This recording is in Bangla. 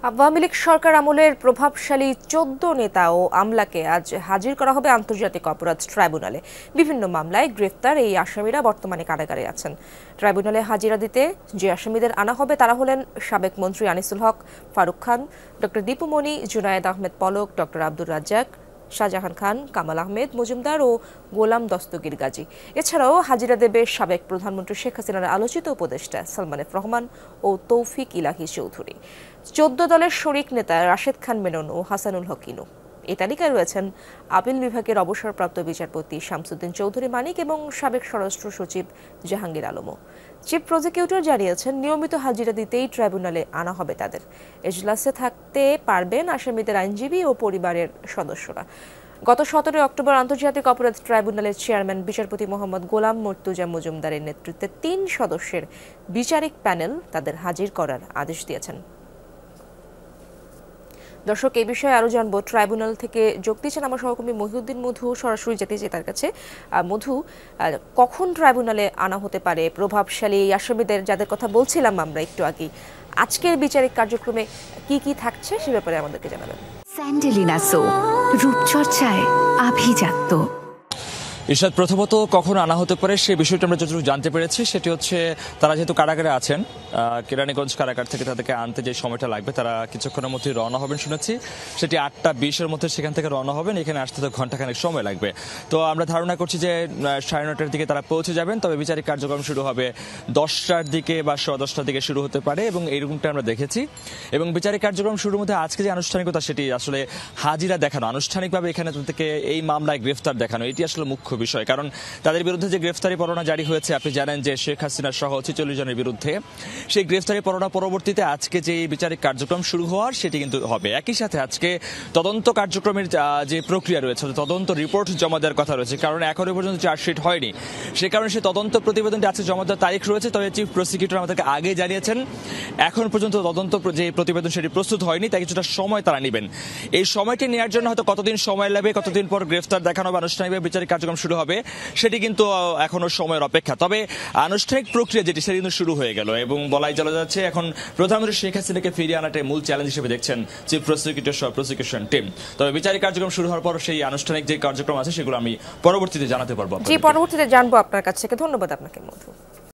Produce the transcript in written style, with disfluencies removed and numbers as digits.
আওয়ামী লীগ সরকার আমলের প্রভাবশালী ১৪ নেতা ও আমলাকে আজ হাজির করা হবে আন্তর্জাতিক অপরাধ ট্রাইব্যুনালে। বিভিন্ন মামলায় গ্রেফতার এই আসামিরা বর্তমানে কারাগারে আছেন। ট্রাইব্যুনালে হাজিরা দিতে যে আসামিদের আনা হবে তারা হলেন সাবেক মন্ত্রী আনিসুল হক, ফারুক খান, ডক্টর দীপু মনি, জুনায়েদ আহমেদ পলক, ডক্টর আব্দুর রাজ্জাক, শাহজাহান খান, কামাল আহমেদ মজুমদার ও গোলাম দস্তগীর গাজী। এছাড়াও হাজিরা দেবে সাবেক প্রধানমন্ত্রী শেখ হাসিনার আলোচিত উপদেষ্টা সালমান এফ রহমান ও তৌফিক ইলাহি চৌধুরী। ১৪ দলের শরিক নেতা রাশেদ খান মেনন ও হাসানুল হক ইনু। এই তালিকায় রয়েছেন আপিল বিভাগের অবসরপ্রাপ্ত বিচারপতি শামসুদ্দিন চৌধুরী মানিক এবং সাবেক স্বরাষ্ট্র সচিব জাহাঙ্গীর আলমও। চিফ প্রসিকিউটর জানিয়েছেন, নিয়মিত হাজিরা দিতেই ট্রাইব্যুনালে আনা হবে তাদের। এজলাসে থাকতে পারবেন আসামিদের আইনজীবী ও পরিবারের সদস্যরা। গত ১৭ অক্টোবর আন্তর্জাতিক অপরাধ ট্রাইব্যুনালের চেয়ারম্যান বিচারপতি মোহাম্মদ গোলাম মর্তুজা মজুমদারের নেতৃত্বে ৩ সদস্যের বিচারিক প্যানেল তাদের হাজির করার আদেশ দিয়েছেন। দর্শক, এই বিষয়ে আরো জানবো। ট্রাইব্যুনাল থেকে যোগ দিয়েছেন আমার সহকর্মী মহিউদ্দিন মধু। সরাসরি যেতে চাই তার কাছে। মধু, কখন ট্রাইব্যুনালে আনা হতে পারে প্রভাবশালী এই আসামিদের যাদের কথা বলছিলাম আমরা একটু আগে? আজকের বিচারিক কার্যক্রমে কি কি থাকছে সে ব্যাপারে আমাদেরকে জানাবেন। স্যান্ডেলিনা সো, রূপচর্চায় আভিজাত্য। ইরশাদ, প্রথমত কখন আনা হতে পারে সে বিষয়টা আমরা যতটুকু জানতে পেরেছি সেটি হচ্ছে তারা যেহেতু কারাগারে আছেন, কেরানীগঞ্জ কারাগার থেকে তাদেরকে আনতে যে সময়টা লাগবে তারা কিছুক্ষণের মধ্যে রওনা হবেন শুনেছি। সেটি ৮টা ২০-এর মধ্যে সেখান থেকে রওনা হবেন। এখানে আসতে তো ঘন্টাখানেক সময় লাগবে। তো আমরা ধারণা করছি যে ৯:৩০টার দিকে তারা পৌঁছে যাবেন। তবে বিচারিক কার্যক্রম শুরু হবে ১০টার দিকে বা ১০:১০টার দিকে শুরু হতে পারে এবং এইরকমটা আমরা দেখেছি। এবং বিচারিক কার্যক্রম শুরুর মধ্যে আজকে যে আনুষ্ঠানিকতা সেটি আসলে হাজিরা দেখানো, আনুষ্ঠানিকভাবে এখানে থেকে এই মামলায় গ্রেফতার দেখানো, এটি আসলে মুখ্য বিষয়। কারণ তাদের বিরুদ্ধে যে গ্রেফতারি পরোয়ানা জারি হয়েছে, আপনি জানেন যে শেখ হাসিনা সহ ৪৬ জনের বিরুদ্ধে, সেই গ্রেফতারি পরোয়ানা পরবর্তীতে আজকে যে বিচারিক কার্যক্রম শুরু হওয়ার সেটি কিন্তু হবে। একই সাথে আজকে তদন্ত কার্যক্রমের যে প্রক্রিয়া রয়েছে, তদন্ত রিপোর্ট জমা দেওয়ার কথা রয়েছে। কারণ এখনো পর্যন্ত চার্জশিট হয়নি, সে কারণে সেই তদন্ত প্রতিবেদনটি আজকে জমা দেওয়ার তারিখ রয়েছে। তবে চিফ প্রসিকিউটর আমাদেরকে আগে জানিয়েছেন এখন পর্যন্ত তদন্ত যে প্রতিবেদন সেটি প্রস্তুত হয়নি, তাই কিছুটা সময় তারা নেবেন। এই সময়টি নেওয়ার জন্য হয়তো কতদিন সময় লাগবে, কতদিন পর গ্রেফতার দেখানো বা আনুষ্ঠানিকভাবে বিচারিক কার্যক্রম শুরু হবে সেটি কিন্তু এখনো সময়ের অপেক্ষা। তবে আনুষ্ঠানিক প্রক্রিয়া যেটি সেটি কিন্তু শুরু হয়ে গেল এবং বলাই চলে যাচ্ছে এখন প্রধানমন্ত্রী শেখ হাসিনাকে ফিরিয়ে আনাটাই মূল চ্যালেঞ্জ হিসেবে দেখছেন চিফ প্রসিকিউটর সহ প্রসিকিউশন টিম। তবে বিচারিক কার্যক্রম শুরু হওয়ার পর সেই আনুষ্ঠানিক যে কার্যক্রম আছে সেগুলো আমি পরবর্তীতে জানাতে পারবো। পরবর্তীতে জানবো আপনার কাছ থেকে। ধন্যবাদ আপনাকে মধু।